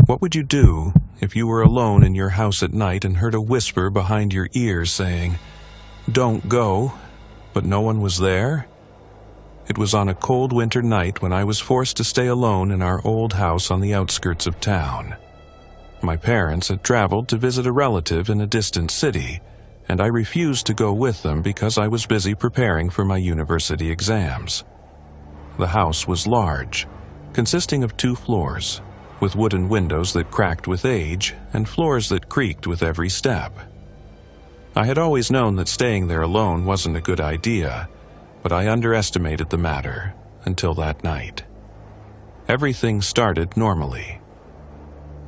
What would you do if you were alone in your house at night and heard a whisper behind your ear saying, "Don't go," but no one was there? It was on a cold winter night when I was forced to stay alone in our old house on the outskirts of town. My parents had traveled to visit a relative in a distant city, and I refused to go with them because I was busy preparing for my university exams. The house was large, consisting of 2 floors, with wooden windows that cracked with age and floors that creaked with every step. I had always known that staying there alone wasn't a good idea, but I underestimated the matter until that night. Everything started normally.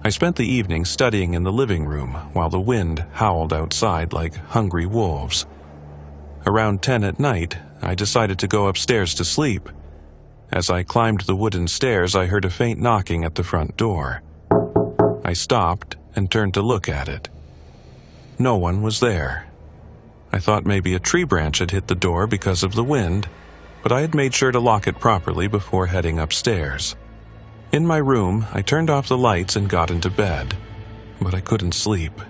I spent the evening studying in the living room while the wind howled outside like hungry wolves. Around 10 at night, I decided to go upstairs to sleep. As I climbed the wooden stairs, I heard a faint knocking at the front door. I stopped and turned to look at it. No one was there. I thought maybe a tree branch had hit the door because of the wind, but I had made sure to lock it properly before heading upstairs. In my room, I turned off the lights and got into bed, but I couldn't sleep.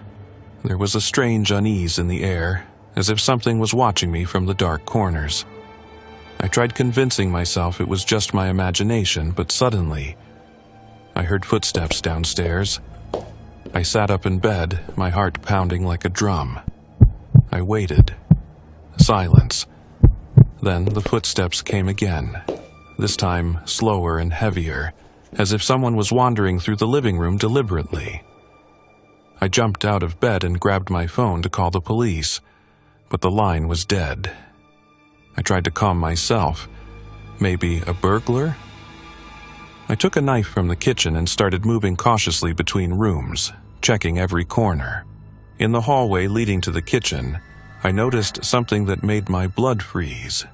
There was a strange unease in the air, as if something was watching me from the dark corners. I tried convincing myself it was just my imagination, but suddenly, I heard footsteps downstairs. I sat up in bed, my heart pounding like a drum. I waited. Silence. Then the footsteps came again, this time slower and heavier, as if someone was wandering through the living room deliberately. I jumped out of bed and grabbed my phone to call the police, but the line was dead. I tried to calm myself. Maybe a burglar? I took a knife from the kitchen and started moving cautiously between rooms, checking every corner. In the hallway leading to the kitchen, I noticed something that made my blood freeze.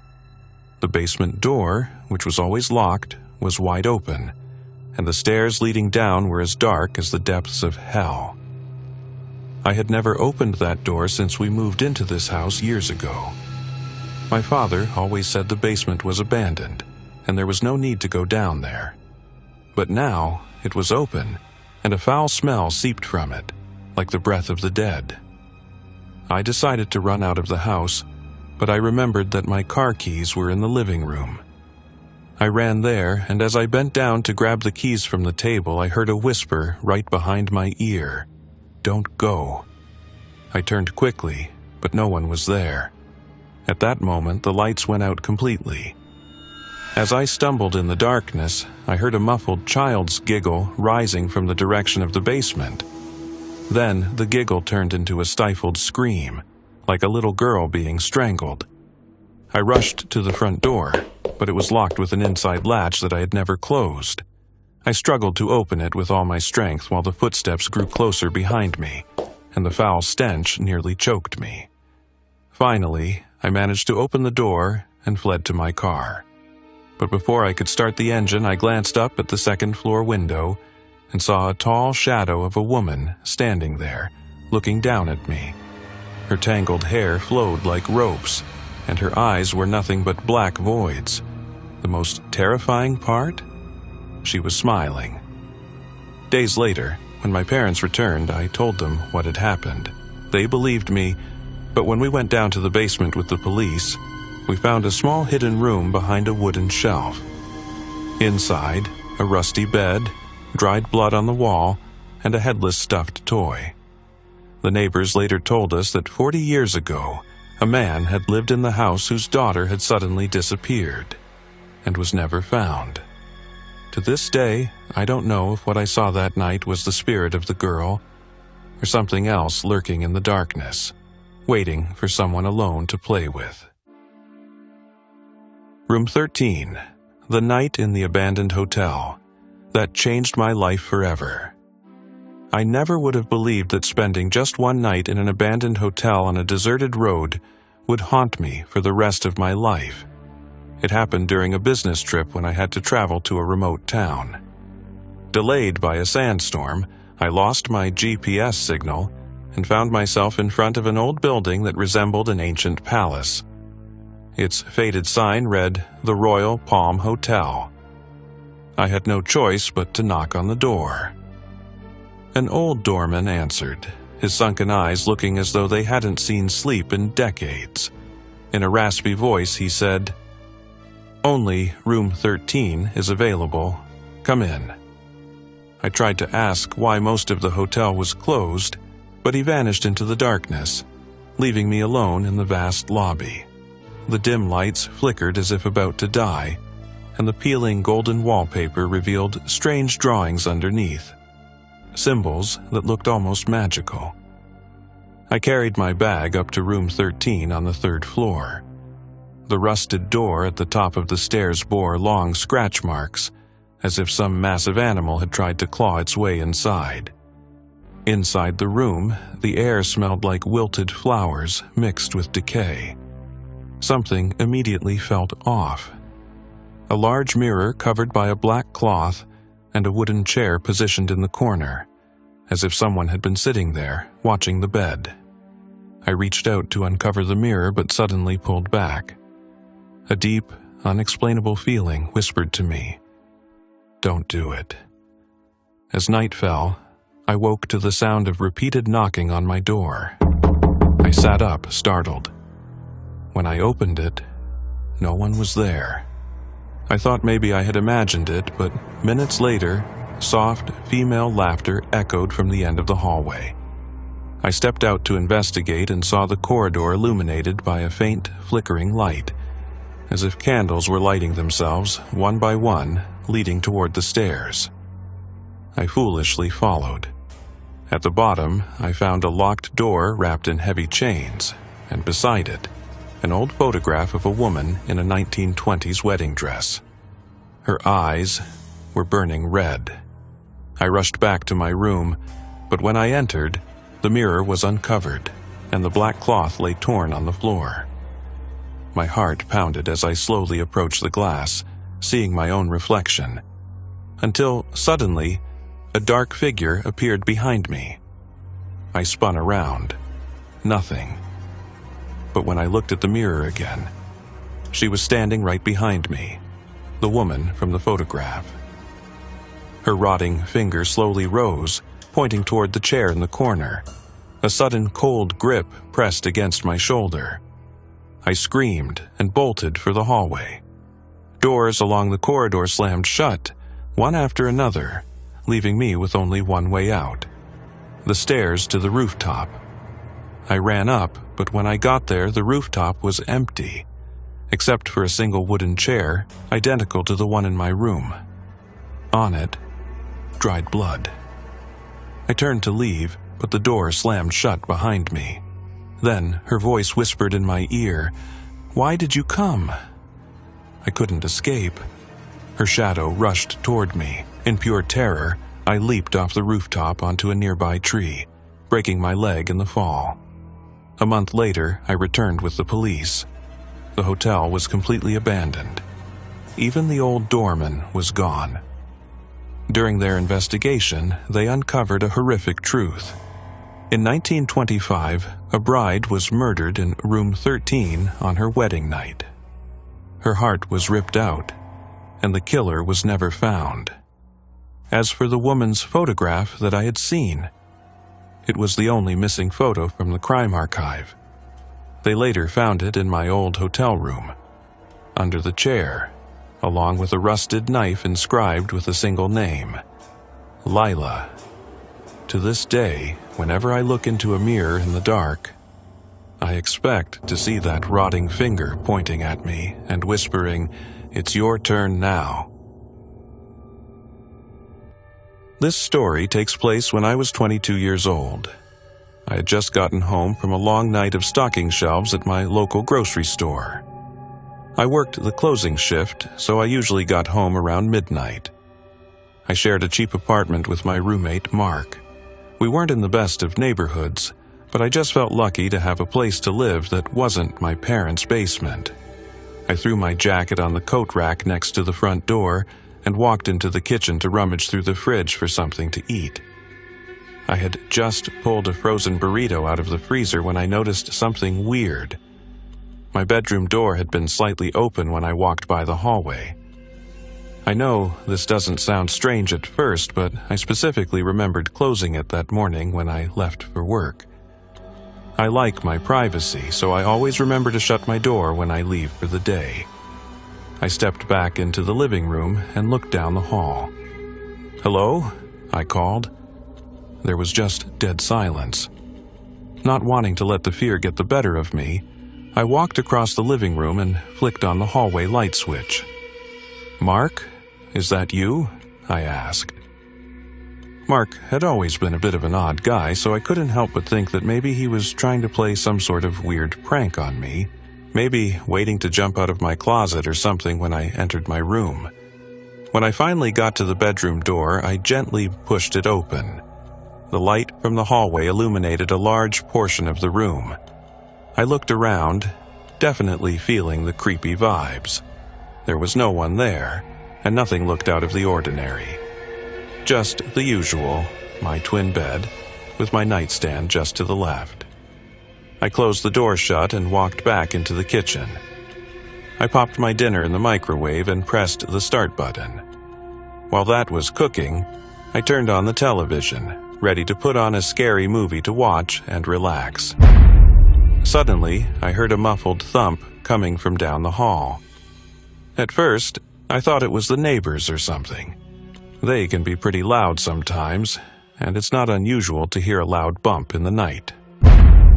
The basement door, which was always locked, was wide open, and the stairs leading down were as dark as the depths of hell. I had never opened that door since we moved into this house years ago. My father always said the basement was abandoned, and there was no need to go down there. But now it was open, and a foul smell seeped from it, like the breath of the dead. I decided to run out of the house, but I remembered that my car keys were in the living room. I ran there, and as I bent down to grab the keys from the table, I heard a whisper right behind my ear, "Don't go." I turned quickly, but no one was there. At that moment, the lights went out completely. As I stumbled in the darkness, I heard a muffled child's giggle rising from the direction of the basement. Then the giggle turned into a stifled scream, like a little girl being strangled. I rushed to the front door, but it was locked with an inside latch that I had never closed. I struggled to open it with all my strength while the footsteps grew closer behind me, and the foul stench nearly choked me. Finally, I managed to open the door and fled to my car. But before I could start the engine, I glanced up at the second-floor window and saw a tall shadow of a woman standing there, looking down at me. Her tangled hair flowed like ropes, and her eyes were nothing but black voids. The most terrifying part? She was smiling. Days later, when my parents returned, I told them what had happened. They believed me, but when we went down to the basement with the police, we found a small hidden room behind a wooden shelf. Inside, a rusty bed, dried blood on the wall, and a headless stuffed toy. The neighbors later told us that 40 years ago, a man had lived in the house whose daughter had suddenly disappeared and was never found. To this day, I don't know if what I saw that night was the spirit of the girl or something else lurking in the darkness, waiting for someone alone to play with. Room 13. The night in the abandoned hotel. That changed my life forever. I never would have believed that spending just one night in an abandoned hotel on a deserted road would haunt me for the rest of my life. It happened during a business trip when I had to travel to a remote town. Delayed by a sandstorm, I lost my GPS signal and found myself in front of an old building that resembled an ancient palace. Its faded sign read, "The Royal Palm Hotel." I had no choice but to knock on the door. An old doorman answered, his sunken eyes looking as though they hadn't seen sleep in decades. In a raspy voice, he said, "Only room 13 is available. Come in." I tried to ask why most of the hotel was closed, but he vanished into the darkness, leaving me alone in the vast lobby. The dim lights flickered as if about to die, and the peeling golden wallpaper revealed strange drawings underneath, symbols that looked almost magical. I carried my bag up to room 13 on the 3rd floor. The rusted door at the top of the stairs bore long scratch marks, as if some massive animal had tried to claw its way inside. Inside the room, the air smelled like wilted flowers mixed with decay. Something immediately felt off. A large mirror covered by a black cloth and a wooden chair positioned in the corner, as if someone had been sitting there, watching the bed. I reached out to uncover the mirror but suddenly pulled back. A deep, unexplainable feeling whispered to me, "Don't do it." As night fell, I woke to the sound of repeated knocking on my door. I sat up, startled. When I opened it, no one was there. I thought maybe I had imagined it, but minutes later, soft female laughter echoed from the end of the hallway. I stepped out to investigate and saw the corridor illuminated by a faint, flickering light, as if candles were lighting themselves, one by one, leading toward the stairs. I foolishly followed. At the bottom, I found a locked door wrapped in heavy chains, and beside it, an old photograph of a woman in a 1920s wedding dress. Her eyes were burning red. I rushed back to my room, but when I entered, the mirror was uncovered, and the black cloth lay torn on the floor. My heart pounded as I slowly approached the glass, seeing my own reflection, until suddenly, a dark figure appeared behind me. I spun around. Nothing. But when I looked at the mirror again, she was standing right behind me, the woman from the photograph. Her rotting finger slowly rose, pointing toward the chair in the corner. A sudden cold grip pressed against my shoulder. I screamed and bolted for the hallway. Doors along the corridor slammed shut, one after another, leaving me with only one way out: the stairs to the rooftop. I ran up, but when I got there, the rooftop was empty, except for a single wooden chair, identical to the one in my room. On it, dried blood. I turned to leave, but the door slammed shut behind me. Then her voice whispered in my ear, "Why did you come?" I couldn't escape. Her shadow rushed toward me. In pure terror, I leaped off the rooftop onto a nearby tree, breaking my leg in the fall. A month later, I returned with the police. The hotel was completely abandoned. Even the old doorman was gone. During their investigation, they uncovered a horrific truth. In 1925, a bride was murdered in room 13 on her wedding night. Her heart was ripped out, and the killer was never found. As for the woman's photograph that I had seen, it was the only missing photo from the crime archive. They later found it in my old hotel room, under the chair, along with a rusted knife inscribed with a single name, Lila. To this day, whenever I look into a mirror in the dark, I expect to see that rotting finger pointing at me and whispering, "It's your turn now." This story takes place when I was 22 years old. I had just gotten home from a long night of stocking shelves at my local grocery store. I worked the closing shift, so I usually got home around midnight. I shared a cheap apartment with my roommate, Mark. We weren't in the best of neighborhoods, but I just felt lucky to have a place to live that wasn't my parents' basement. I threw my jacket on the coat rack next to the front door and walked into the kitchen to rummage through the fridge for something to eat. I had just pulled a frozen burrito out of the freezer when I noticed something weird. My bedroom door had been slightly open when I walked by the hallway. I know this doesn't sound strange at first, but I specifically remembered closing it that morning when I left for work. I like my privacy, so I always remember to shut my door when I leave for the day. I stepped back into the living room and looked down the hall. "Hello?" I called. There was just dead silence. Not wanting to let the fear get the better of me, I walked across the living room and flicked on the hallway light switch. "Mark, is that you?" I asked. Mark had always been a bit of an odd guy, so I couldn't help but think that maybe he was trying to play some sort of weird prank on me, maybe waiting to jump out of my closet or something when I entered my room. When I finally got to the bedroom door, I gently pushed it open. The light from the hallway illuminated a large portion of the room. I looked around, definitely feeling the creepy vibes. There was no one there, and nothing looked out of the ordinary. Just the usual, my twin bed, with my nightstand just to the left. I closed the door shut and walked back into the kitchen. I popped my dinner in the microwave and pressed the start button. While that was cooking, I turned on the television, ready to put on a scary movie to watch and relax. Suddenly, I heard a muffled thump coming from down the hall. At first, I thought it was the neighbors or something. They can be pretty loud sometimes, and it's not unusual to hear a loud bump in the night.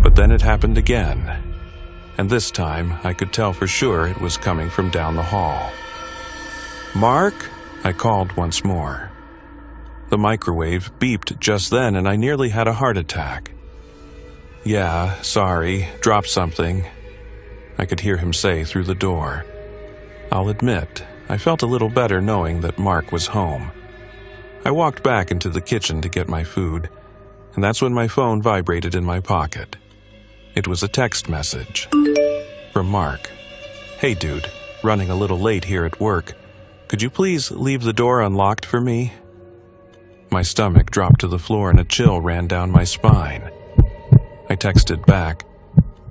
But then it happened again, and this time I could tell for sure it was coming from down the hall. "Mark?" I called once more. The microwave beeped just then, and I nearly had a heart attack. "Yeah, sorry, dropped something," I could hear him say through the door. I'll admit, I felt a little better knowing that Mark was home. I walked back into the kitchen to get my food, and that's when my phone vibrated in my pocket. It was a text message from Mark. "Hey dude, running a little late here at work. Could you please leave the door unlocked for me?" My stomach dropped to the floor and a chill ran down my spine. I texted back,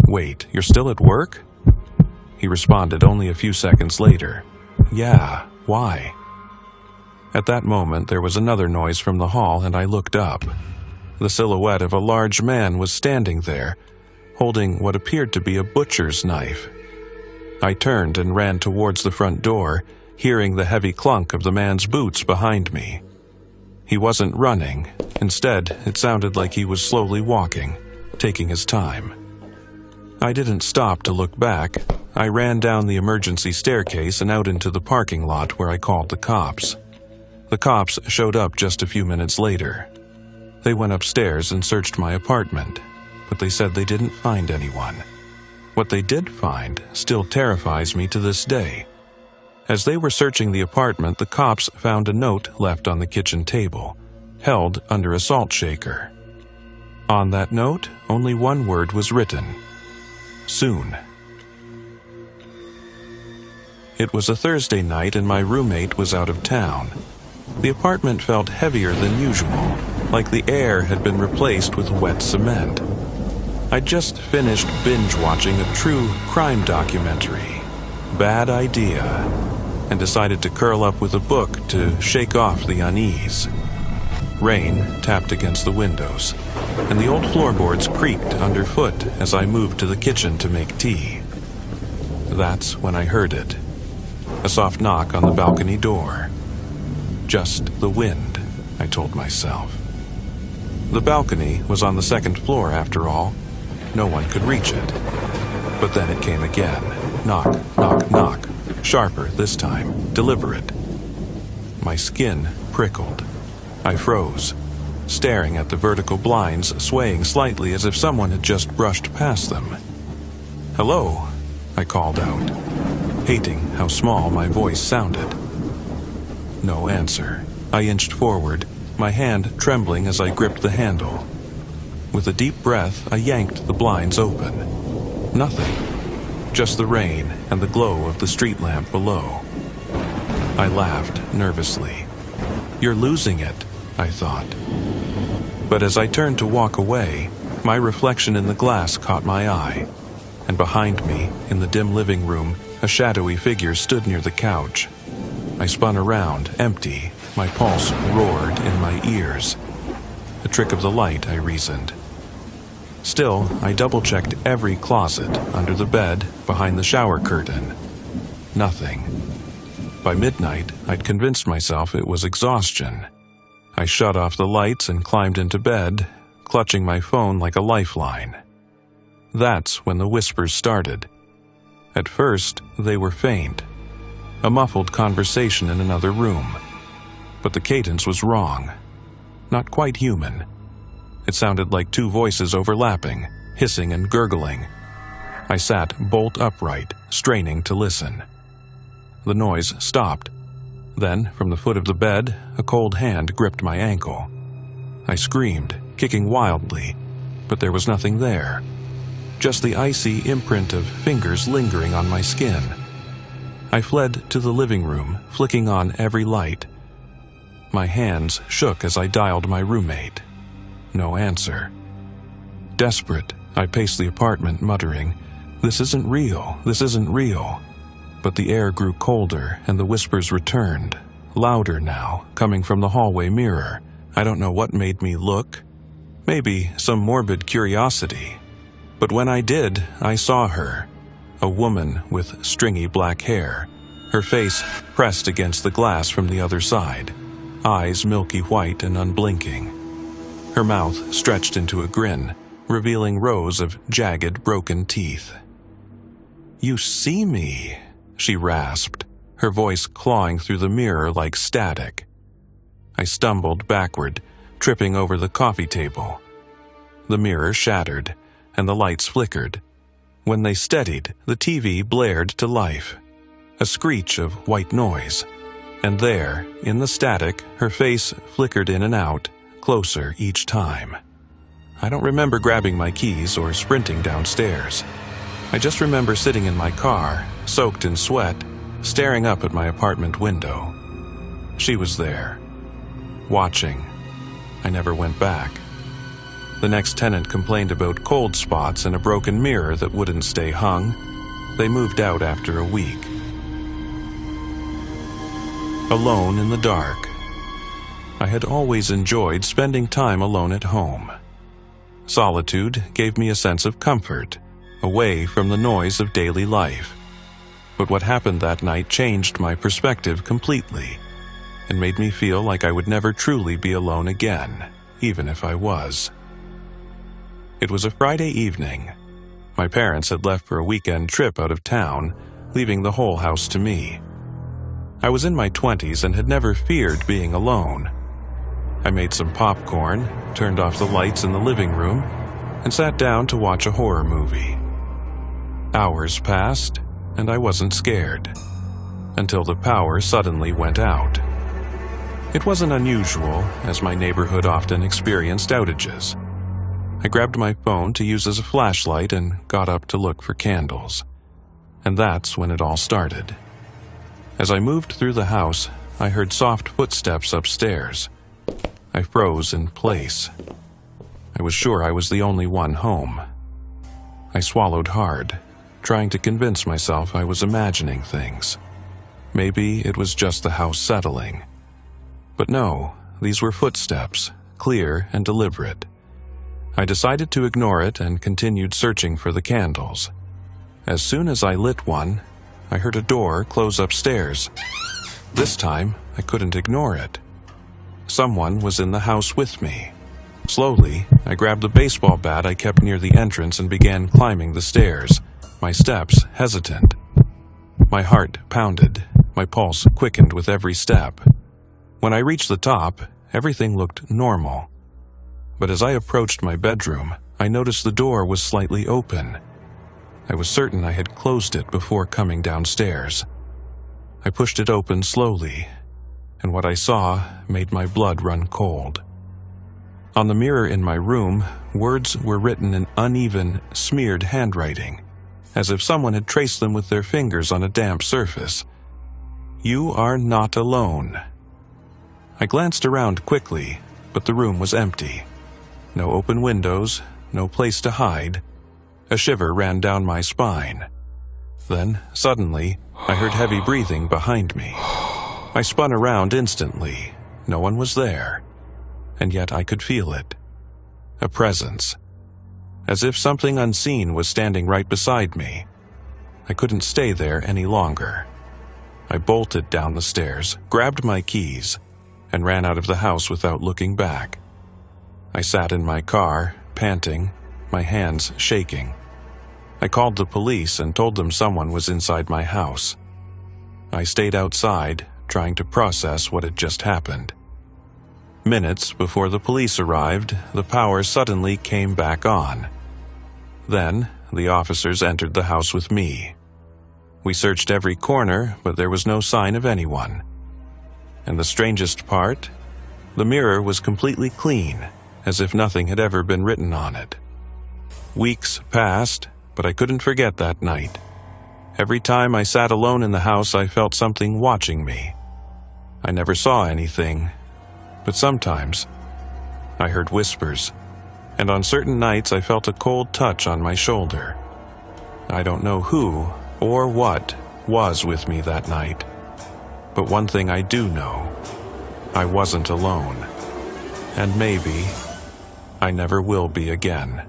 "Wait, you're still at work?" He responded only a few seconds later, "Yeah, why?" At that moment, there was another noise from the hall and I looked up. The silhouette of a large man was standing there, holding what appeared to be a butcher's knife. I turned and ran towards the front door, hearing the heavy clunk of the man's boots behind me. He wasn't running. Instead, it sounded like he was slowly walking, taking his time. I didn't stop to look back. I ran down the emergency staircase and out into the parking lot where I called the cops. The cops showed up just a few minutes later. They went upstairs and searched my apartment, but they said they didn't find anyone. What they did find still terrifies me to this day. As they were searching the apartment, the cops found a note left on the kitchen table, held under a salt shaker. On that note, only one word was written: soon. It was a Thursday night and my roommate was out of town. The apartment felt heavier than usual, like the air had been replaced with wet cement. I'd just finished binge-watching a true crime documentary, Bad Idea, and decided to curl up with a book to shake off the unease. Rain tapped against the windows, and the old floorboards creaked underfoot as I moved to the kitchen to make tea. That's when I heard it. A soft knock on the balcony door. Just the wind, I told myself. The balcony was on the second floor after all. No one could reach it. But then it came again. Knock, knock, knock. Sharper this time, deliberate. My skin prickled. I froze, staring at the vertical blinds swaying slightly as if someone had just brushed past them. "Hello," I called out, hating how small my voice sounded. No answer. I inched forward, my hand trembling as I gripped the handle. With a deep breath, I yanked the blinds open. Nothing. Just the rain and the glow of the street lamp below. I laughed nervously. "You're losing it," I thought. But as I turned to walk away, my reflection in the glass caught my eye, and behind me, in the dim living room, a shadowy figure stood near the couch. I spun around, empty. My pulse roared in my ears. A trick of the light, I reasoned. Still, I double-checked every closet, under the bed, behind the shower curtain. Nothing. By midnight, I'd convinced myself it was exhaustion. I shut off the lights and climbed into bed, clutching my phone like a lifeline. That's when the whispers started. At first, they were faint. A muffled conversation in another room. But the cadence was wrong. Not quite human. It sounded like two voices overlapping, hissing and gurgling. I sat bolt upright, straining to listen. The noise stopped. Then, from the foot of the bed, a cold hand gripped my ankle. I screamed, kicking wildly, but there was nothing there. Just the icy imprint of fingers lingering on my skin. I fled to the living room, flicking on every light. My hands shook as I dialed my roommate. No answer. Desperate, I paced the apartment, muttering, "This isn't real, this isn't real." But the air grew colder, and the whispers returned, louder now, coming from the hallway mirror. I don't know what made me look. Maybe some morbid curiosity. But when I did, I saw her. A woman with stringy black hair, her face pressed against the glass from the other side, eyes milky white and unblinking. Her mouth stretched into a grin, revealing rows of jagged, broken teeth. "You see me," she rasped, her voice clawing through the mirror like static. I stumbled backward, tripping over the coffee table. The mirror shattered, and the lights flickered. When they steadied, the TV blared to life. A screech of white noise. And there, in the static, her face flickered in and out, closer each time. I don't remember grabbing my keys or sprinting downstairs. I just remember sitting in my car, soaked in sweat, staring up at my apartment window. She was there, watching. I never went back. The next tenant complained about cold spots and a broken mirror that wouldn't stay hung. They moved out after a week. Alone in the dark. I had always enjoyed spending time alone at home. Solitude gave me a sense of comfort, away from the noise of daily life. But what happened that night changed my perspective completely, and made me feel like I would never truly be alone again, even if I was. It was a Friday evening. My parents had left for a weekend trip out of town, leaving the whole house to me. I was in my 20s and had never feared being alone. I made some popcorn, turned off the lights in the living room, and sat down to watch a horror movie. Hours passed, and I wasn't scared, until the power suddenly went out. It wasn't unusual, as my neighborhood often experienced outages. I grabbed my phone to use as a flashlight and got up to look for candles. And that's when it all started. As I moved through the house, I heard soft footsteps upstairs. I froze in place. I was sure I was the only one home. I swallowed hard, trying to convince myself I was imagining things. Maybe it was just the house settling. But no, these were footsteps, clear and deliberate. I decided to ignore it and continued searching for the candles. As soon as I lit one, I heard a door close upstairs. This time, I couldn't ignore it. Someone was in the house with me. Slowly, I grabbed the baseball bat I kept near the entrance and began climbing the stairs, my steps hesitant. My heart pounded, my pulse quickened with every step. When I reached the top, everything looked normal. But as I approached my bedroom, I noticed the door was slightly open. I was certain I had closed it before coming downstairs. I pushed it open slowly, and what I saw made my blood run cold. On the mirror in my room, words were written in uneven, smeared handwriting, as if someone had traced them with their fingers on a damp surface. "You are not alone." I glanced around quickly, but the room was empty. No open windows, no place to hide. A shiver ran down my spine. Then, suddenly, I heard heavy breathing behind me. I spun around instantly. No one was there. And yet I could feel it. A presence. As if something unseen was standing right beside me. I couldn't stay there any longer. I bolted down the stairs, grabbed my keys, and ran out of the house without looking back. I sat in my car, panting, my hands shaking. I called the police and told them someone was inside my house. I stayed outside, trying to process what had just happened. Minutes before the police arrived, the power suddenly came back on. Then, the officers entered the house with me. We searched every corner, but there was no sign of anyone. And the strangest part? The mirror was completely clean, as if nothing had ever been written on it. Weeks passed, but I couldn't forget that night. Every time I sat alone in the house, I felt something watching me. I never saw anything, but sometimes I heard whispers, and on certain nights I felt a cold touch on my shoulder. I don't know who or what was with me that night, but one thing I do know, I wasn't alone, and maybe I never will be again.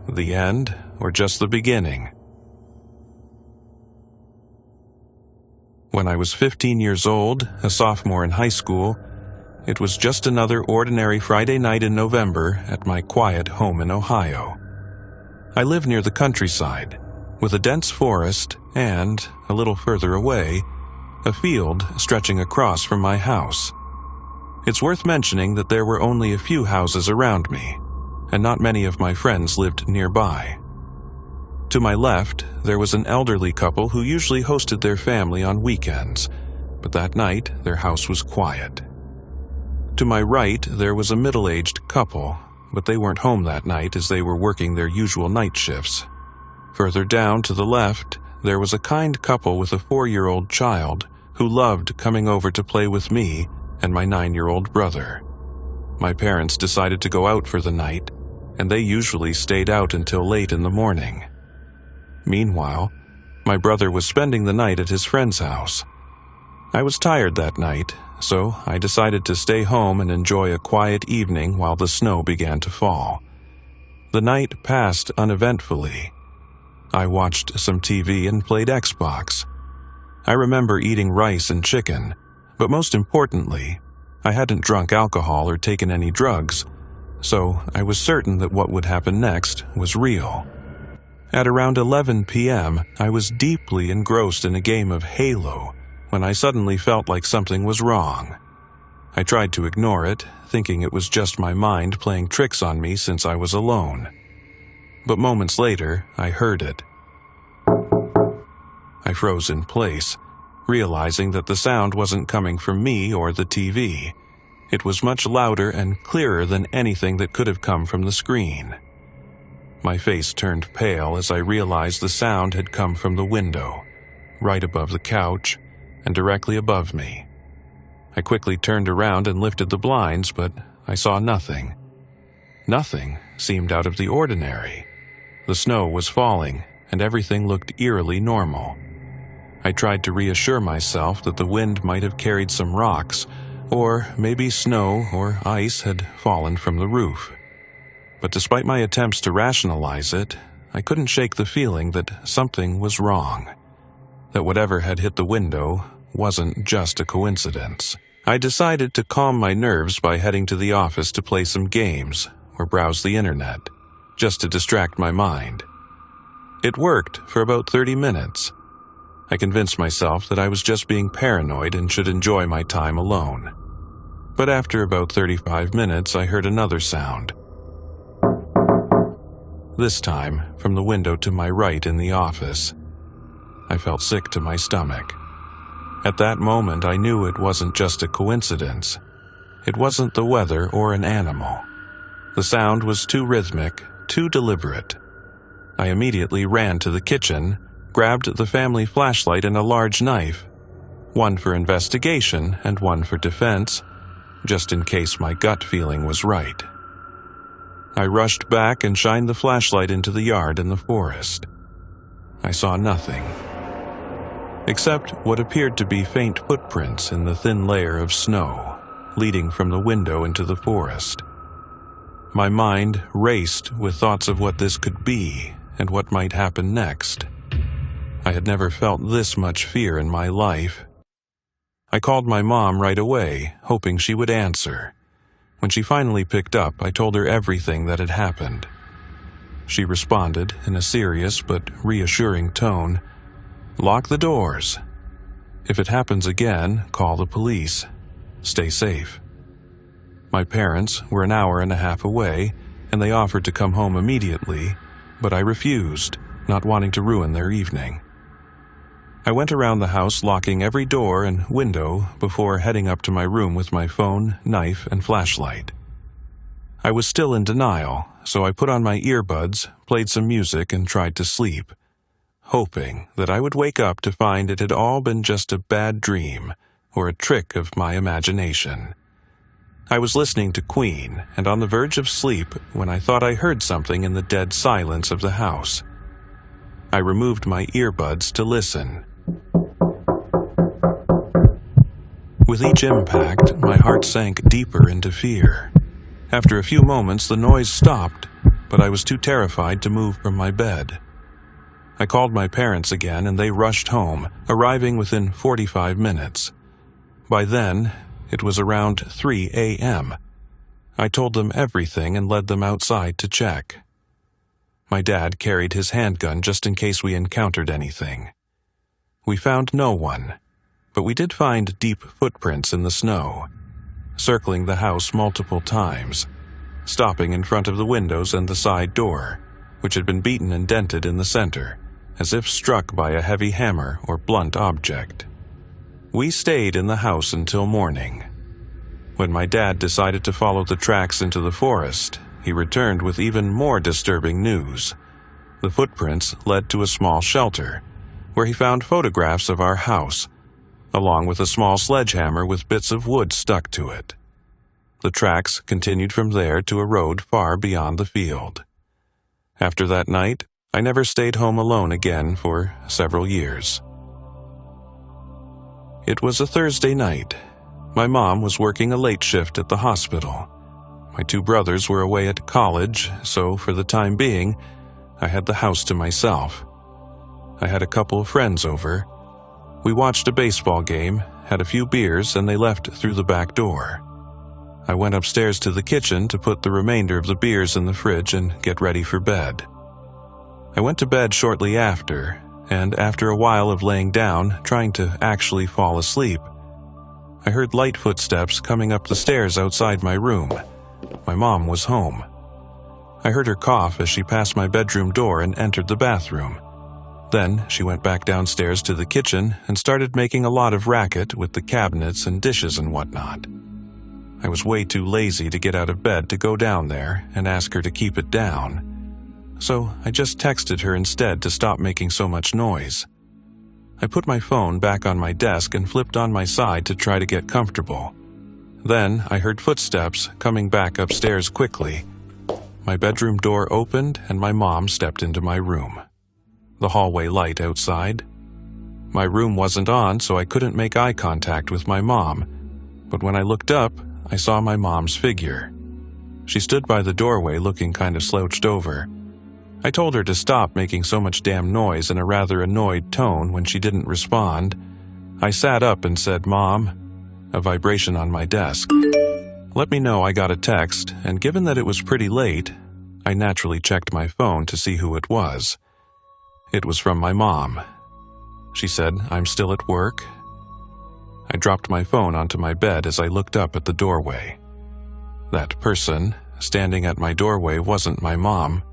The end, or just the beginning? When I was 15 years old, a sophomore in high school, it was just another ordinary Friday night in November at my quiet home in Ohio. I live near the countryside, with a dense forest and, a little further away, a field stretching across from my house. It's worth mentioning that there were only a few houses around me, and not many of my friends lived nearby. To my left, there was an elderly couple who usually hosted their family on weekends, but that night their house was quiet. To my right, there was a middle-aged couple, but they weren't home that night as they were working their usual night shifts. Further down to the left, there was a kind couple with a 4-year-old child who loved coming over to play with me and my 9-year-old brother. My parents decided to go out for the night, and they usually stayed out until late in the morning. Meanwhile, my brother was spending the night at his friend's house. I was tired that night, so I decided to stay home and enjoy a quiet evening while the snow began to fall. The night passed uneventfully. I watched some TV and played Xbox. I remember eating rice and chicken, but most importantly, I hadn't drunk alcohol or taken any drugs, so I was certain that what would happen next was real. At around 11 p.m., I was deeply engrossed in a game of Halo when I suddenly felt like something was wrong. I tried to ignore it, thinking it was just my mind playing tricks on me since I was alone. But moments later, I heard it. I froze in place, realizing that the sound wasn't coming from me or the TV. It was much louder and clearer than anything that could have come from the screen. My face turned pale as I realized the sound had come from the window, right above the couch, and directly above me. I quickly turned around and lifted the blinds, but I saw nothing. Nothing seemed out of the ordinary. The snow was falling, and everything looked eerily normal. I tried to reassure myself that the wind might have carried some rocks, or maybe snow or ice had fallen from the roof. But despite my attempts to rationalize it, I couldn't shake the feeling that something was wrong. That whatever had hit the window wasn't just a coincidence. I decided to calm my nerves by heading to the office to play some games or browse the internet, just to distract my mind. It worked for about 30 minutes. I convinced myself that I was just being paranoid and should enjoy my time alone. But after about 35 minutes, I heard another sound. This time, from the window to my right in the office. I felt sick to my stomach. At that moment, I knew it wasn't just a coincidence. It wasn't the weather or an animal. The sound was too rhythmic, too deliberate. I immediately ran to the kitchen, grabbed the family flashlight and a large knife, one for investigation and one for defense, just in case my gut feeling was right. I rushed back and shined the flashlight into the yard and the forest. I saw nothing. except what appeared to be faint footprints in the thin layer of snow, leading from the window into the forest. My mind raced with thoughts of what this could be and what might happen next. I had never felt this much fear in my life. I called my mom right away, hoping she would answer. When she finally picked up, I told her everything that had happened. She responded in a serious but reassuring tone, "Lock the doors. If it happens again, call the police. Stay safe." My parents were an hour and a half away, and they offered to come home immediately, but I refused, not wanting to ruin their evening. I went around the house locking every door and window before heading up to my room with my phone, knife, and flashlight. I was still in denial, so I put on my earbuds, played some music, and tried to sleep, hoping that I would wake up to find it had all been just a bad dream or a trick of my imagination. I was listening to Queen and on the verge of sleep when I thought I heard something in the dead silence of the house. I removed my earbuds to listen. With each impact, my heart sank deeper into fear. After a few moments, the noise stopped, but I was too terrified to move from my bed. I called my parents again and they rushed home, arriving within 45 minutes. By then, it was around 3 a.m. I told them everything and led them outside to check. My dad carried his handgun just in case we encountered anything. We found no one, but we did find deep footprints in the snow, circling the house multiple times, stopping in front of the windows and the side door, which had been beaten and dented in the center, as if struck by a heavy hammer or blunt object. We stayed in the house until morning. When my dad decided to follow the tracks into the forest, he returned with even more disturbing news. The footprints led to a small shelter, where he found photographs of our house, along with a small sledgehammer with bits of wood stuck to it. The tracks continued from there to a road far beyond the field. After that night, I never stayed home alone again for several years. It was a Thursday night. My mom was working a late shift at the hospital. My two brothers were away at college, so for the time being, I had the house to myself. I had a couple of friends over. We watched a baseball game, had a few beers, and they left through the back door. I went upstairs to the kitchen to put the remainder of the beers in the fridge and get ready for bed. I went to bed shortly after, and after a while of laying down, trying to actually fall asleep, I heard light footsteps coming up the stairs outside my room. My mom was home. I heard her cough as she passed my bedroom door and entered the bathroom. Then she went back downstairs to the kitchen and started making a lot of racket with the cabinets and dishes and whatnot. I was way too lazy to get out of bed to go down there and ask her to keep it down, so I just texted her instead to stop making so much noise. I put my phone back on my desk and flipped on my side to try to get comfortable. Then I heard footsteps coming back upstairs quickly. My bedroom door opened and my mom stepped into my room. The hallway light outside. My room wasn't on, so I couldn't make eye contact with my mom, but when I looked up, I saw my mom's figure. She stood by the doorway looking kind of slouched over. I told her to stop making so much damn noise in a rather annoyed tone when she didn't respond. I sat up and said, "Mom," a vibration on my desk. Let me know I got a text, and given that it was pretty late, I naturally checked my phone to see who it was. It was from my mom. She said, "I'm still at work." I dropped my phone onto my bed as I looked up at the doorway. That person standing at my doorway wasn't my mom.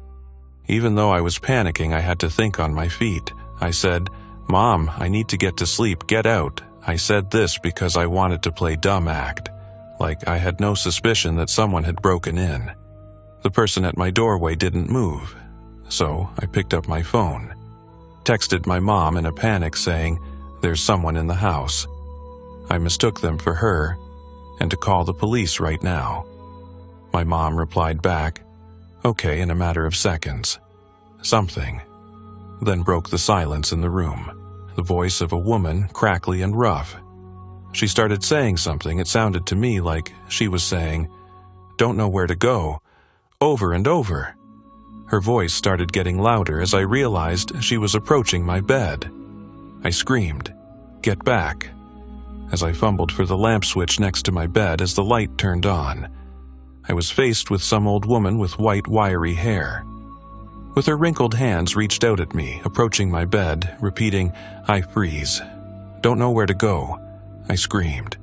Even though I was panicking, I had to think on my feet. I said, "Mom, I need to get to sleep. Get out." I said this because I wanted to play dumb act, like I had no suspicion that someone had broken in. The person at my doorway didn't move, so I picked up my phone, texted my mom in a panic saying, "There's someone in the house." I mistook them for her, and to call the police right now. My mom replied back, "Okay," in a matter of seconds. Something then broke the silence in the room. the voice of a woman, crackly and rough. She started saying something. It sounded to me like she was saying, "Don't know where to go," over and over. Her voice started getting louder as I realized she was approaching my bed. I screamed, "Get back," as I fumbled for the lamp switch next to my bed as the light turned on. I was faced with some old woman with white, wiry hair. With her wrinkled hands reached out at me, approaching my bed, repeating, "I freeze. Don't know where to go," I screamed.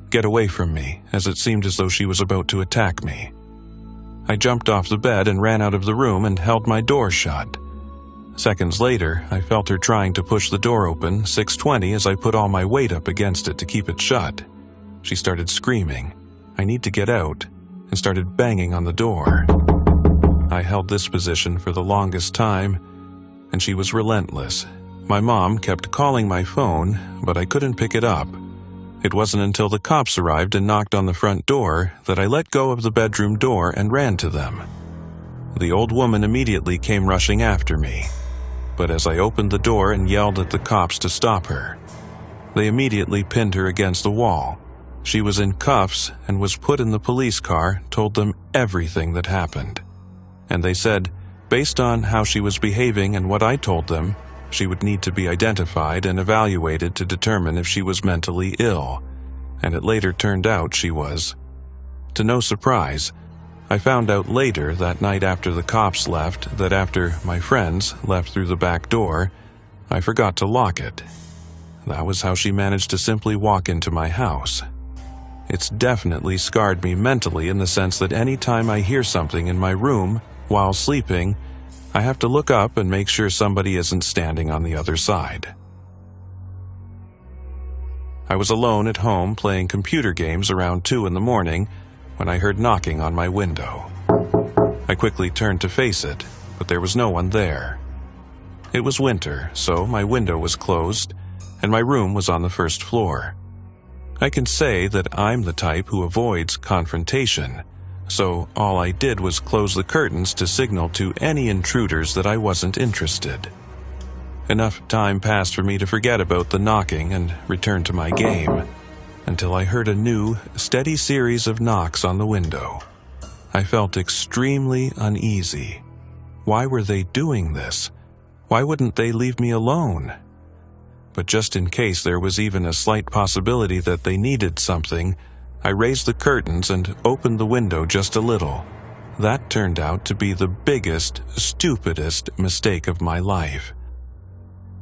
"Get away from me," as it seemed as though she was about to attack me. I jumped off the bed and ran out of the room and held my door shut. Seconds later, I felt her trying to push the door open, 6:20, as I put all my weight up against it to keep it shut. She started screaming, "I need to get out," and started banging on the door. I held this position for the longest time, and she was relentless. My mom kept calling my phone, but I couldn't pick it up. It wasn't until the cops arrived and knocked on the front door that I let go of the bedroom door and ran to them. The old woman immediately came rushing after me, but as I opened the door and yelled at the cops to stop her, they immediately pinned her against the wall. She was in cuffs and was put in the police car, told them everything that happened. And they said, based on how she was behaving and what I told them, she would need to be identified and evaluated to determine if she was mentally ill, and it later turned out she was. To no surprise, I found out later that night after the cops left that after my friends left through the back door, I forgot to lock it. That was how she managed to simply walk into my house. It's definitely scarred me mentally in the sense that any time I hear something in my room while sleeping, I have to look up and make sure somebody isn't standing on the other side. I was alone at home playing computer games around 2 in the morning when I heard knocking on my window. I quickly turned to face it, but there was no one there. It was winter, so my window was closed, and my room was on the first floor. I can say that I'm the type who avoids confrontation, so all I did was close the curtains to signal to any intruders that I wasn't interested. Enough time passed for me to forget about the knocking and return to my game, until I heard a new, steady series of knocks on the window. I felt extremely uneasy. Why were they doing this? Why wouldn't they leave me alone? But just in case there was even a slight possibility that they needed something, I raised the curtains and opened the window just a little. That turned out to be the biggest, stupidest mistake of my life.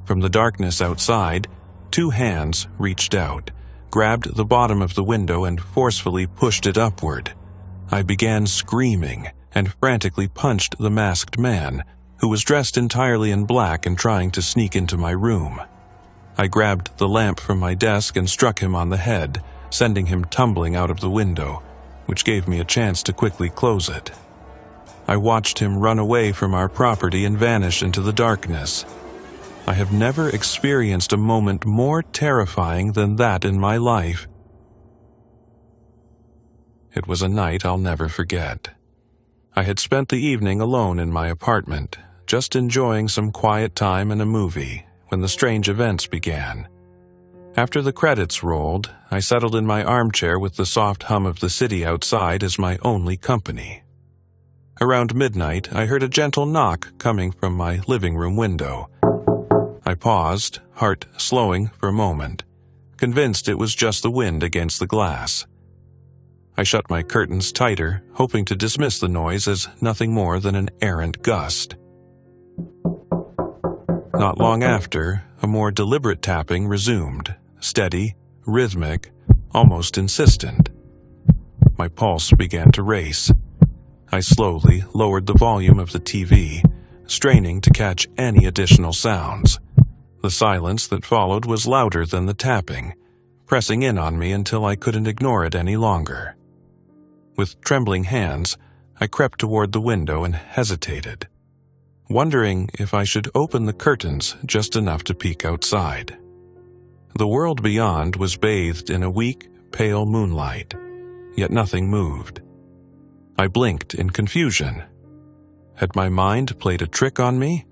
From the darkness outside, 2 hands reached out, grabbed the bottom of the window and forcefully pushed it upward. I began screaming and frantically punched the masked man, who was dressed entirely in black and trying to sneak into my room. I grabbed the lamp from my desk and struck him on the head, sending him tumbling out of the window, which gave me a chance to quickly close it. I watched him run away from our property and vanish into the darkness. I have never experienced a moment more terrifying than that in my life. It was a night I'll never forget. I had spent the evening alone in my apartment, just enjoying some quiet time and a movie, when the strange events began. After the credits rolled, I settled in my armchair with the soft hum of the city outside as my only company. Around midnight, I heard a gentle knock coming from my living room window. I paused, heart slowing for a moment, convinced it was just the wind against the glass. I shut my curtains tighter, hoping to dismiss the noise as nothing more than an errant gust. Not long after, a more deliberate tapping resumed, steady, rhythmic, almost insistent. My pulse began to race. I slowly lowered the volume of the TV, straining to catch any additional sounds. The silence that followed was louder than the tapping, pressing in on me until I couldn't ignore it any longer. With trembling hands, I crept toward the window and hesitated, wondering if I should open the curtains just enough to peek outside. The world beyond was bathed in a weak, pale moonlight, yet nothing moved. I blinked in confusion. Had my mind played a trick on me?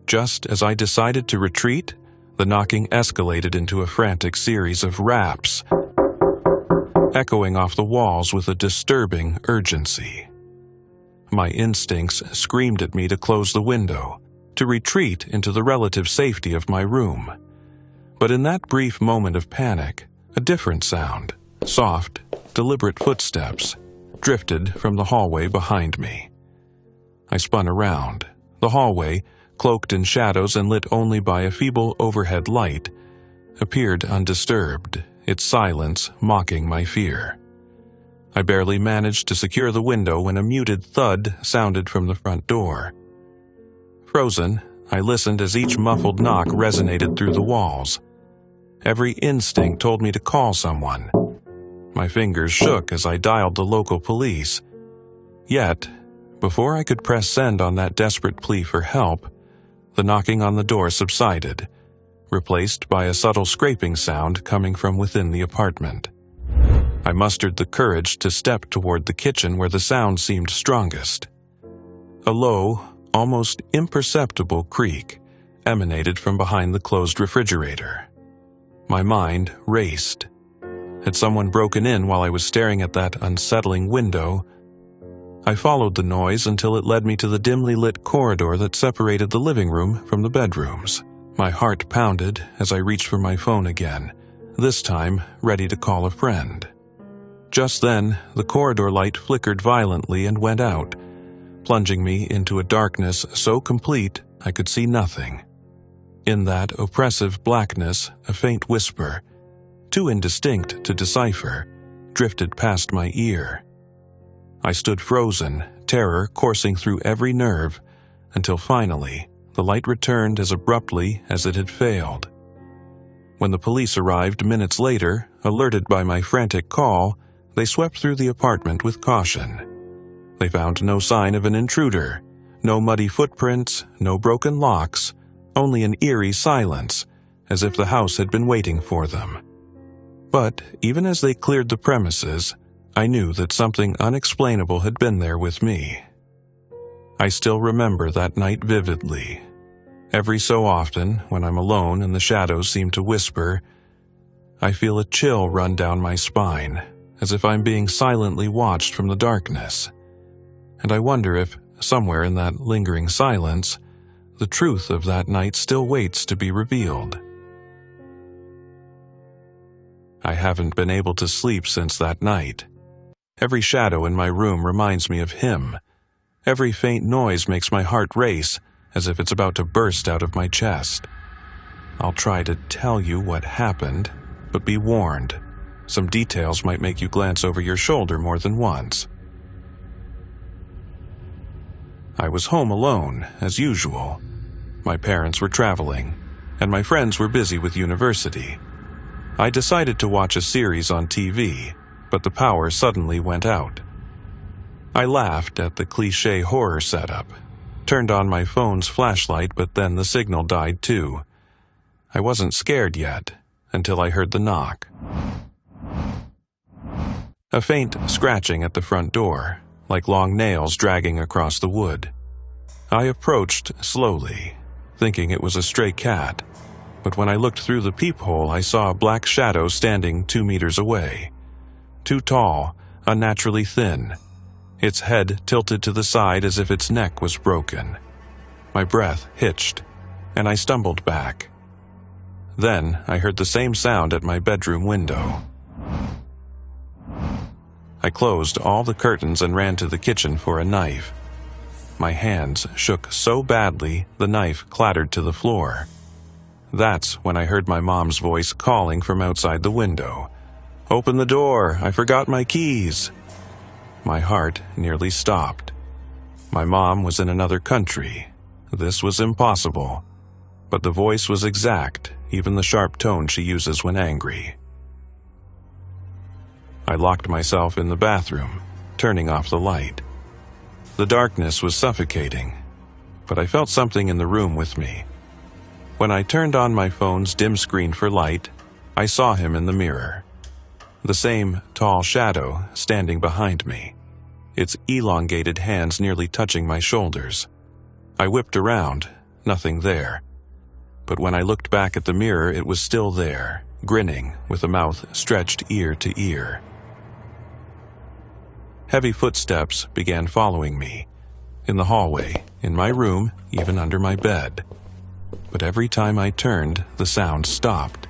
Just as I decided to retreat, The knocking escalated into a frantic series of raps, echoing off the walls with a disturbing urgency. My instincts screamed at me to close the window, to retreat into the relative safety of my room. But in that brief moment of panic, a different sound, soft, deliberate footsteps, drifted from the hallway behind me. I spun around. The hallway, cloaked in shadows and lit only by a feeble overhead light, appeared undisturbed, its silence mocking my fear. I barely managed to secure the window when a muted thud sounded from the front door. Frozen, I listened as each muffled knock resonated through the walls. Every instinct told me to call someone. My fingers shook as I dialed the local police. Yet, before I could press send on that desperate plea for help, the knocking on the door subsided, replaced by a subtle scraping sound coming from within the apartment. I mustered the courage to step toward the kitchen where the sound seemed strongest. A low, almost imperceptible creak emanated from behind the closed refrigerator. My mind raced. Had someone broken in while I was staring at that unsettling window? I followed the noise until it led me to the dimly lit corridor that separated the living room from the bedrooms. My heart pounded as I reached for my phone again, this time ready to call a friend. Just then, the corridor light flickered violently and went out, plunging me into a darkness so complete I could see nothing. In that oppressive blackness, a faint whisper, too indistinct to decipher, drifted past my ear. I stood frozen, terror coursing through every nerve, until finally, the light returned as abruptly as it had failed. When the police arrived minutes later, alerted by my frantic call, they swept through the apartment with caution. They found no sign of an intruder, no muddy footprints, no broken locks, only an eerie silence, as if the house had been waiting for them. But even as they cleared the premises, I knew that something unexplainable had been there with me. I still remember that night vividly. Every so often, when I'm alone and the shadows seem to whisper, I feel a chill run down my spine, as if I'm being silently watched from the darkness. And I wonder if, somewhere in that lingering silence, the truth of that night still waits to be revealed. I haven't been able to sleep since that night. Every shadow in my room reminds me of him. Every faint noise makes my heart race, as if it's about to burst out of my chest. I'll try to tell you what happened, but be warned. Some details might make you glance over your shoulder more than once. I was home alone, as usual. My parents were traveling, and my friends were busy with university. I decided to watch a series on TV, but the power suddenly went out. I laughed at the cliché horror setup, turned on my phone's flashlight, but then the signal died too. I wasn't scared yet, until I heard the knock. A faint scratching at the front door, like long nails dragging across the wood. I approached slowly, thinking it was a stray cat, but when I looked through the peephole, I saw a black shadow standing 2 meters away. Too tall, unnaturally thin, its head tilted to the side as if its neck was broken. My breath hitched, and I stumbled back. Then I heard the same sound at my bedroom window. I closed all the curtains and ran to the kitchen for a knife. My hands shook so badly the knife clattered to the floor. That's when I heard my mom's voice calling from outside the window. "Open the door, I forgot my keys." My heart nearly stopped. My mom was in another country. This was impossible. But the voice was exact, even the sharp tone she uses when angry. I locked myself in the bathroom, turning off the light. The darkness was suffocating, but I felt something in the room with me. When I turned on my phone's dim screen for light, I saw him in the mirror. The same tall shadow standing behind me, its elongated hands nearly touching my shoulders. I whipped around, nothing there. but when I looked back at the mirror, it was still there, grinning, with a mouth stretched ear to ear. Heavy footsteps began following me, in the hallway, in my room, even under my bed. But every time I turned, the sound stopped.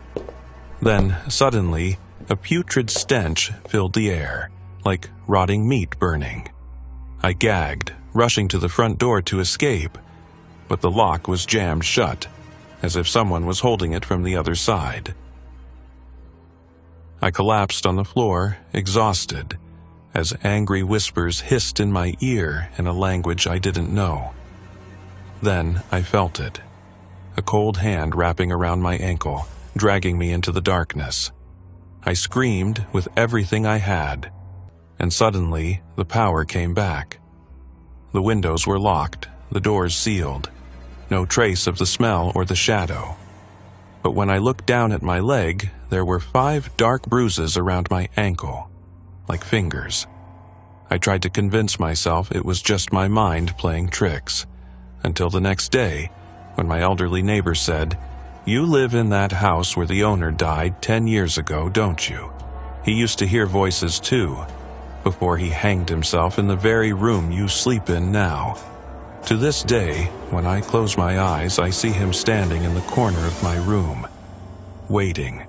Then, suddenly, a putrid stench filled the air, like rotting meat burning. I gagged, rushing to the front door to escape, but the lock was jammed shut, as if someone was holding it from the other side. I collapsed on the floor, exhausted, as angry whispers hissed in my ear in a language I didn't know. Then I felt it, a cold hand wrapping around my ankle, dragging me into the darkness. I screamed with everything I had, and suddenly the power came back. The windows were locked, the doors sealed, no trace of the smell or the shadow. But when I looked down at my leg, there were 5 dark bruises around my ankle, like fingers. I tried to convince myself it was just my mind playing tricks, until the next day, when my elderly neighbor said, "You live in that house where the owner died 10 years ago, don't you? He used to hear voices too, before he hanged himself in the very room you sleep in now." To this day, when I close my eyes, I see him standing in the corner of my room, waiting.